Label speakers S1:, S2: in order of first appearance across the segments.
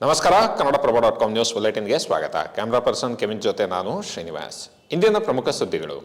S1: ನಮಸ್ಕಾರ. ಕನ್ನಡಪ್ರಭ.com ನ್ಯೂಸ್ ಬುಲೆಟಿನ್ಗೆ ಸ್ವಾಗತ. Camera person Kevin ಜೊತೆ ನಾನು ಶ್ರೀನಿವಾಸ್. ಇಂದಿನ ಪ್ರಮುಖ ಸುದ್ದಿಗಳು.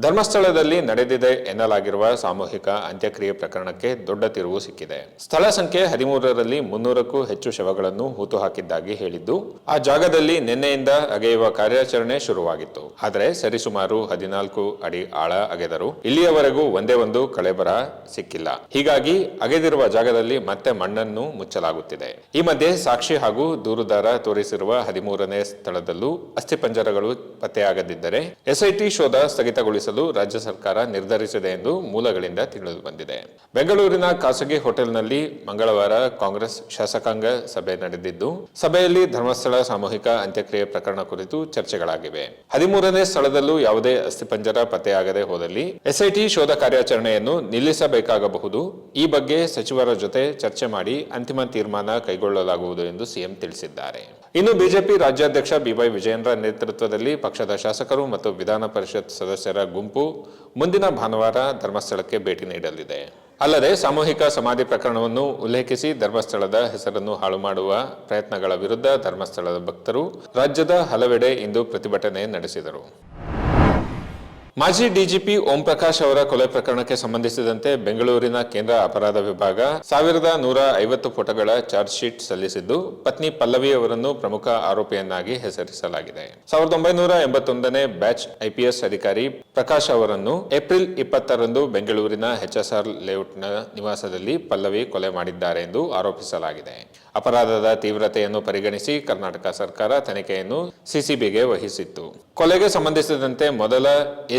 S1: ಧರ್ಮಸ್ಥಳದಲ್ಲಿ ನಡೆದಿದೆ ಎನ್ನಲಾಗಿರುವ ಸಾಮೂಹಿಕ ಅಂತ್ಯಕ್ರಿಯೆ ಪ್ರಕರಣಕ್ಕೆ ದೊಡ್ಡ ತಿರುವು ಸಿಕ್ಕಿದೆ. ಸ್ಥಳ ಸಂಖ್ಯೆ 13ರಲ್ಲಿ 300ಕ್ಕೂ ಹೆಚ್ಚು ಶವಗಳನ್ನು ಹೂತು ಹಾಕಿದ್ದಾಗಿ ಹೇಳಿದ್ದು, ಆ ಜಾಗದಲ್ಲಿ ನಿನ್ನೆಯಿಂದ ಅಗೆಯುವ ಕಾರ್ಯಾಚರಣೆ ಶುರುವಾಗಿತ್ತು. ಆದರೆ ಸರಿಸುಮಾರು 14 ಅಡಿ ಆಳ ಅಗೆದರೂ ಇಲ್ಲಿಯವರೆಗೂ ಒಂದೇ ಒಂದು ಕಳೆಬರ ಸಿಕ್ಕಿಲ್ಲ. ಹೀಗಾಗಿ ಅಗೆದಿರುವ ಜಾಗದಲ್ಲಿ ಮತ್ತೆ ಮಣ್ಣನ್ನು ಮುಚ್ಚಲಾಗುತ್ತಿದೆ. ಈ ಮಧ್ಯೆ ಸಾಕ್ಷಿ ಹಾಗೂ ದೂರುದಾರ ತೋರಿಸಿರುವ 13ನೇ ಸ್ಥಳದಲ್ಲೂ ಅಸ್ಥಿಪಂಜರಗಳು ಪತ್ತೆಯಾಗದಿದ್ದರೆ ಎಸ್ಐಟಿ ಶೋಧ ಸ್ಥಗಿತಗೊಳಿಸಲು ರಾಜ್ಯ ಸರ್ಕಾರ ನಿರ್ಧರಿಸಿದೆ ಎಂದು ಮೂಲಗಳಿಂದ ತಿಳಿದು ಬಂದಿದೆ. ಬೆಂಗಳೂರಿನ ಖಾಸಗಿ ಹೋಟೆಲ್ನಲ್ಲಿ ಮಂಗಳವಾರ ಕಾಂಗ್ರೆಸ್ ಶಾಸಕಾಂಗ ಸಭೆ ನಡೆದಿದ್ದು, ಸಭೆಯಲ್ಲಿ ಧರ್ಮಸ್ಥಳ ಸಾಮೂಹಿಕ ಅಂತ್ಯಕ್ರಿಯೆ ಪ್ರಕರಣ ಕುರಿತು ಚರ್ಚೆಗಳಾಗಿವೆ. 13ನೇ ಸ್ಥಳದಲ್ಲೂ ಯಾವುದೇ ಅಸ್ಥಿಪಂಜರ ಪತ್ತೆಯಾಗದೆ ಹೋದಲ್ಲಿ ಎಸ್ಐಟಿ ಶೋಧ ಕಾರ್ಯಾಚರಣೆಯನ್ನು ನಿಲ್ಲಿಸಬೇಕಾಗಬಹುದು. ಈ ಬಗ್ಗೆ ಸಚಿವರ ಜೊತೆ ಚರ್ಚೆ ಮಾಡಿ ಅಂತಿಮ ತೀರ್ಮಾನ ಕೈಗೊಳ್ಳಲಾಗುವುದು ಎಂದು ಸಿಎಂ ತಿಳಿಸಿದ್ದಾರೆ. ಇನ್ನು ಬಿಜೆಪಿ ರಾಜ್ಯಾಧ್ಯಕ್ಷ ಬಿವೈ ವಿಜಯೇಂದ್ರ ನೇತೃತ್ವದಲ್ಲಿ ಪಕ್ಷದ ಶಾಸಕರು ಮತ್ತು ವಿಧಾನ ಪರಿಷತ್ ಸದಸ್ಯರ ಗುಂಪು ಮುಂದಿನ ಭಾನುವಾರ ಧರ್ಮಸ್ಥಳಕ್ಕೆ ಭೇಟಿ ನೀಡಲಿದೆ. ಅಲ್ಲದೆ ಸಾಮೂಹಿಕ ಸಮಾಧಿ ಪ್ರಕರಣವನ್ನು ಉಲ್ಲೇಖಿಸಿ ಧರ್ಮಸ್ಥಳದ ಹೆಸರನ್ನು ಹಾಳು ಮಾಡುವ ಪ್ರಯತ್ನಗಳ ವಿರುದ್ಧ ಧರ್ಮಸ್ಥಳದ ಭಕ್ತರು ರಾಜ್ಯದ ಹಲವೆಡೆ ಇಂದು ಪ್ರತಿಭಟನೆ ನಡೆಸಿದರು. ಮಾಜಿ ಡಿಜಿಪಿ ಓಂ ಪ್ರಕಾಶ್ ಅವರ ಕೊಲೆ ಪ್ರಕರಣಕ್ಕೆ ಸಂಬಂಧಿಸಿದಂತೆ ಬೆಂಗಳೂರಿನ ಕೇಂದ್ರ ಅಪರಾಧ ವಿಭಾಗ 1150 ಪುಟಗಳ ಚಾರ್ಜ್ ಶೀಟ್ ಸಲ್ಲಿಸಿದ್ದು, ಪತ್ನಿ ಪಲ್ಲವಿ ಅವರನ್ನು ಪ್ರಮುಖ ಆರೋಪಿಯನ್ನಾಗಿ ಹೆಸರಿಸಲಾಗಿದೆ. 1981ನೇ ಬ್ಯಾಚ್ ಐಪಿಎಸ್ ಅಧಿಕಾರಿ ಪ್ರಕಾಶ್ ಅವರನ್ನು ಏಪ್ರಿಲ್ 20ರಂದು ಬೆಂಗಳೂರಿನ HSR ಲೇಔಟ್ನ ನಿವಾಸದಲ್ಲಿ ಪಲ್ಲವಿ ಕೊಲೆ ಮಾಡಿದ್ದಾರೆ ಎಂದು ಆರೋಪಿಸಲಾಗಿದೆ. ಅಪರಾಧದ ತೀವ್ರತೆಯನ್ನು ಪರಿಗಣಿಸಿ ಕರ್ನಾಟಕ ಸರ್ಕಾರ ತನಿಖೆಯನ್ನು ಸಿಸಿಬಿಗೆ ವಹಿಸಿತ್ತು. ಕೊಲೆಗೆ ಸಂಬಂಧಿಸಿದಂತೆ ಮೊದಲ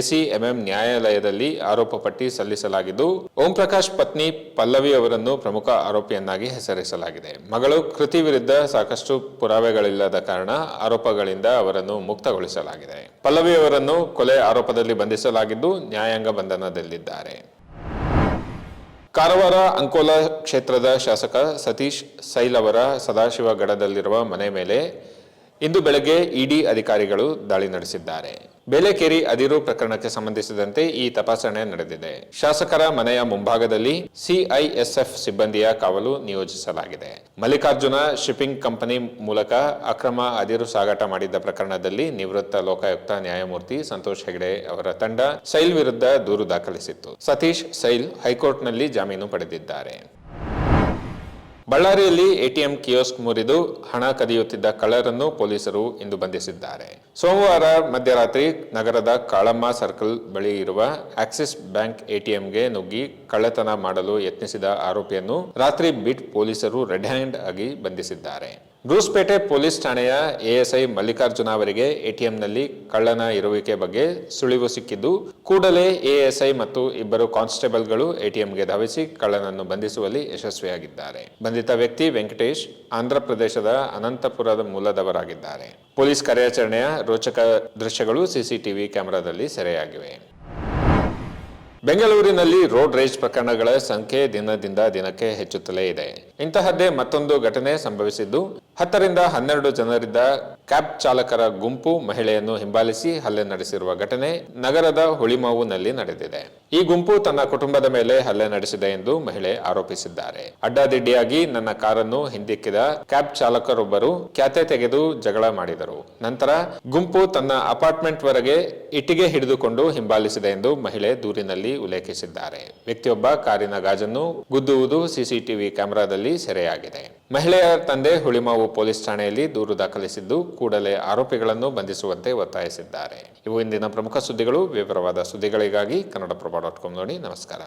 S1: ಎಸಿಎಂಎಂ ನ್ಯಾಯಾಲಯದಲ್ಲಿ ಆರೋಪ ಪಟ್ಟಿ ಸಲ್ಲಿಸಲಾಗಿದ್ದು, ಓಂ ಪ್ರಕಾಶ್ ಪತ್ನಿ ಪಲ್ಲವಿ ಅವರನ್ನು ಪ್ರಮುಖ ಆರೋಪಿಯನ್ನಾಗಿ ಹೆಸರಿಸಲಾಗಿದೆ. ಮಗಳು ಕೃತಿ ವಿರುದ್ಧ ಸಾಕಷ್ಟು ಪುರಾವೆಗಳಿಲ್ಲದ ಕಾರಣ ಆರೋಪಗಳಿಂದ ಅವರನ್ನು ಮುಕ್ತಗೊಳಿಸಲಾಗಿದೆ. ಪಲ್ಲವಿ ಅವರನ್ನು ಕೊಲೆ ಆರೋಪದಲ್ಲಿ ಬಂಧಿಸಲಾಗಿದ್ದು, ನ್ಯಾಯಾಂಗ ಬಂಧನದಲ್ಲಿದ್ದಾರೆ. ಕಾರವಾರ ಅಂಕೋಲಾ ಕ್ಷೇತ್ರದ ಶಾಸಕ ಸತೀಶ್ ಸೈಲ್ ಅವರ ಸದಾಶಿವಗಡದಲ್ಲಿರುವ ಮನೆ ಮೇಲೆ ಇಂದು ಬೆಳಗ್ಗೆ ಇಡಿ ಅಧಿಕಾರಿಗಳು ದಾಳಿ ನಡೆಸಿದ್ದಾರೆ. ಬೇಲೆಕೇರಿ ಅದಿರು ಪ್ರಕರಣಕ್ಕೆ ಸಂಬಂಧಿಸಿದಂತೆ ಈ ತಪಾಸಣೆ ನಡೆದಿದೆ. ಶಾಸಕರ ಮನೆಯ ಮುಂಭಾಗದಲ್ಲಿ ಸಿಐಎಸ್ಎಫ್ ಸಿಬ್ಬಂದಿಯ ಕಾವಲು ನಿಯೋಜಿಸಲಾಗಿದೆ. ಮಲ್ಲಿಕಾರ್ಜುನ ಶಿಪ್ಪಿಂಗ್ ಕಂಪನಿ ಮೂಲಕ ಅಕ್ರಮ ಅದಿರು ಸಾಗಾಟ ಮಾಡಿದ್ದ ಪ್ರಕರಣದಲ್ಲಿ ನಿವೃತ್ತ ಲೋಕಾಯುಕ್ತ ನ್ಯಾಯಮೂರ್ತಿ ಸಂತೋಷ್ ಹೆಗಡೆ ಅವರ ತಂಡ ಸೈಲ್ ವಿರುದ್ಧ ದೂರು ದಾಖಲಿಸಿತ್ತು. ಸತೀಶ್ ಸೈಲ್ ಹೈಕೋರ್ಟ್ನಲ್ಲಿ ಜಾಮೀನು ಪಡೆದಿದ್ದಾರೆ. ಬಳ್ಳಾರಿಯಲ್ಲಿ ಎಟಿಎಂ ಕಿಯೋಸ್ಕ್ ಮುರಿದು ಹಣ ಕದಿಯುತ್ತಿದ್ದ ಕಳ್ಳರನ್ನು ಪೊಲೀಸರು ಇಂದು ಬಂಧಿಸಿದ್ದಾರೆ. ಸೋಮವಾರ ಮಧ್ಯರಾತ್ರಿ ನಗರದ ಕಾಳಮ್ಮ ಸರ್ಕಲ್ ಬಳಿ ಇರುವ ಆಕ್ಸಿಸ್ ಬ್ಯಾಂಕ್ ಎಟಿಎಂಗೆ ನುಗ್ಗಿ ಕಳ್ಳತನ ಮಾಡಲು ಯತ್ನಿಸಿದ ಆರೋಪಿಯನ್ನು ರಾತ್ರಿ ಬೀಟ್ ಪೊಲೀಸರು ರೆಡ್ ಹ್ಯಾಂಡ್ ಆಗಿ ಬಂಧಿಸಿದ್ದಾರೆ. ಬ್ರೂಸ್ಪೇಟೆ ಪೊಲೀಸ್ ಠಾಣೆಯ ಎಎಸ್ಐ ಮಲ್ಲಿಕಾರ್ಜುನ ಅವರಿಗೆ ಎಟಿಎಂನಲ್ಲಿ ಕಳ್ಳನ ಇರುವಿಕೆ ಬಗ್ಗೆ ಸುಳಿವು ಸಿಕ್ಕಿದ್ದು, ಕೂಡಲೇ ಎಎಸ್ಐ ಮತ್ತು ಇಬ್ಬರು ಕಾನ್ಸ್ಟೇಬಲ್ಗಳು ಎಟಿಎಂಗೆ ಧಾವಿಸಿ ಕಳ್ಳನನ್ನು ಬಂಧಿಸುವಲ್ಲಿ ಯಶಸ್ವಿಯಾಗಿದ್ದಾರೆ. ಬಂಧಿತ ವ್ಯಕ್ತಿ ವೆಂಕಟೇಶ್ ಆಂಧ್ರಪ್ರದೇಶದ ಅನಂತಪುರದ ಮೂಲದವರಾಗಿದ್ದಾರೆ. ಪೊಲೀಸ್ ಕಾರ್ಯಾಚರಣೆಯ ರೋಚಕ ದೃಶ್ಯಗಳು ಸಿಸಿಟಿವಿ ಕ್ಯಾಮೆರಾದಲ್ಲಿ ಸೆರೆಯಾಗಿವೆ. ಬೆಂಗಳೂರಿನಲ್ಲಿ ರೋಡ್ ರೇಜ್ ಪ್ರಕರಣಗಳ ಸಂಖ್ಯೆ ದಿನದಿಂದ ದಿನಕ್ಕೆ ಹೆಚ್ಚುತ್ತಲೇ ಇದೆ. ಇಂತಹದ್ದೇ ಮತ್ತೊಂದು ಘಟನೆ ಸಂಭವಿಸಿದ್ದು, 10ರಿಂದ 12 ಜನರಿದ್ದ ಕ್ಯಾಬ್ ಚಾಲಕರ ಗುಂಪು ಮಹಿಳೆಯನ್ನು ಹಿಂಬಾಲಿಸಿ ಹಲ್ಲೆ ನಡೆಸಿರುವ ಘಟನೆ ನಗರದ ಹುಳಿಮಾವುನಲ್ಲಿ ನಡೆದಿದೆ. ಈ ಗುಂಪು ತನ್ನ ಕುಟುಂಬದ ಮೇಲೆ ಹಲ್ಲೆ ನಡೆಸಿದೆ ಎಂದು ಮಹಿಳೆ ಆರೋಪಿಸಿದ್ದಾರೆ. ಅಡ್ಡಾದಿಡ್ಡಿಯಾಗಿ ನನ್ನ ಕಾರನ್ನು ಹಿಂದಿಕ್ಕಿದ ಕ್ಯಾಬ್ ಚಾಲಕರೊಬ್ಬರು ಕ್ಯಾತೆ ತೆಗೆದು ಜಗಳ ಮಾಡಿದರು. ನಂತರ ಗುಂಪು ತನ್ನ ಅಪಾರ್ಟ್ಮೆಂಟ್ ವರೆಗೆ ಇಟ್ಟಿಗೆ ಹಿಡಿದುಕೊಂಡು ಹಿಂಬಾಲಿಸಿದೆ ಎಂದು ಮಹಿಳೆ ದೂರಿನಲ್ಲಿ ಉಲ್ಲೇಖಿಸಿದ್ದಾರೆ. ವ್ಯಕ್ತಿಯೊಬ್ಬ ಕಾರಿನ ಗಾಜನ್ನು ಗುದ್ದುವುದು ಸಿಸಿಟಿವಿ ಕ್ಯಾಮೆರಾದಲ್ಲಿ ಸೆರೆಯಾಗಿದೆ. ಮಹಿಳೆಯ ತಂದೆ ಹುಳಿಮಾವು ಪೊಲೀಸ್ ಠಾಣೆಯಲ್ಲಿ ದೂರು ದಾಖಲಿಸಿದ್ದು, ಕೂಡಲೇ ಆರೋಪಿಗಳನ್ನು ಬಂಧಿಸುವಂತೆ ಒತ್ತಾಯಿಸಿದ್ದಾರೆ. ಇವು ಇಂದಿನ ಪ್ರಮುಖ ಸುದ್ದಿಗಳು. ವಿವರವಾದ ಸುದ್ದಿಗಳಿಗಾಗಿ ಕನ್ನಡಪ್ರಭ.com ನೋಡಿ. ನಮಸ್ಕಾರ.